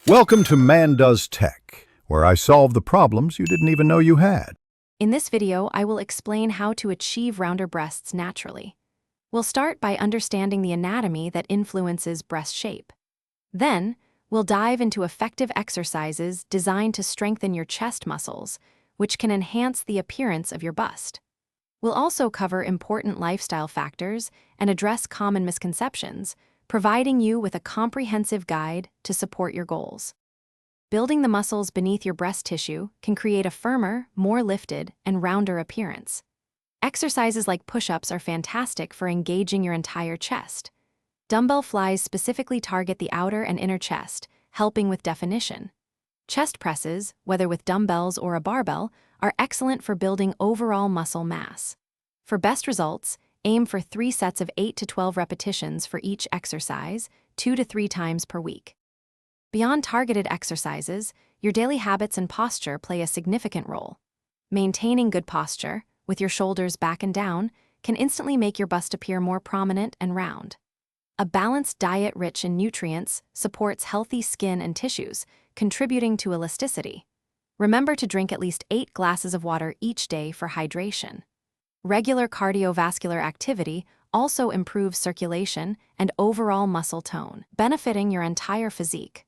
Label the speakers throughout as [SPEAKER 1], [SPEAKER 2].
[SPEAKER 1] Welcome to Man Does Tech, where I solve the problems you didn't even know you had.
[SPEAKER 2] In this video, I will explain how to achieve rounder breasts naturally. We'll start by understanding the anatomy that influences breast shape. Then, we'll dive into effective exercises designed to strengthen your chest muscles, which can enhance the appearance of your bust. We'll also cover important lifestyle factors and address common misconceptions, providing you with a comprehensive guide to support your goals. Building the muscles beneath your breast tissue can create a firmer, more lifted, and rounder appearance. Exercises like push-ups are fantastic for engaging your entire chest. Dumbbell flies specifically target the outer and inner chest, helping with definition. Chest presses, whether with dumbbells or a barbell, are excellent for building overall muscle mass. For best results, aim for 3 sets of 8 to 12 repetitions for each exercise, 2 to 3 times per week. Beyond targeted exercises, your daily habits and posture play a significant role. Maintaining good posture, with your shoulders back and down, can instantly make your bust appear more prominent and round. A balanced diet rich in nutrients supports healthy skin and tissues, contributing to elasticity. Remember to drink at least 8 glasses of water each day for hydration. Regular cardiovascular activity also improves circulation and overall muscle tone, benefiting your entire physique.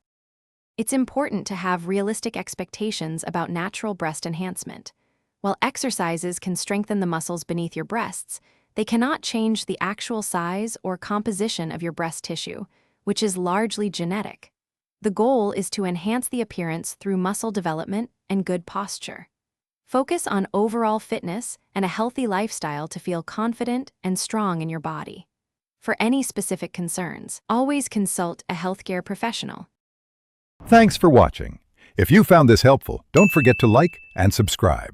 [SPEAKER 2] It's important to have realistic expectations about natural breast enhancement. While exercises can strengthen the muscles beneath your breasts, they cannot change the actual size or composition of your breast tissue, which is largely genetic. The goal is to enhance the appearance through muscle development and good posture. Focus on overall fitness and a healthy lifestyle to feel confident and strong in your body. For any specific concerns, always consult a healthcare professional.
[SPEAKER 1] Thanks for watching. If you found this helpful, don't forget to like and subscribe.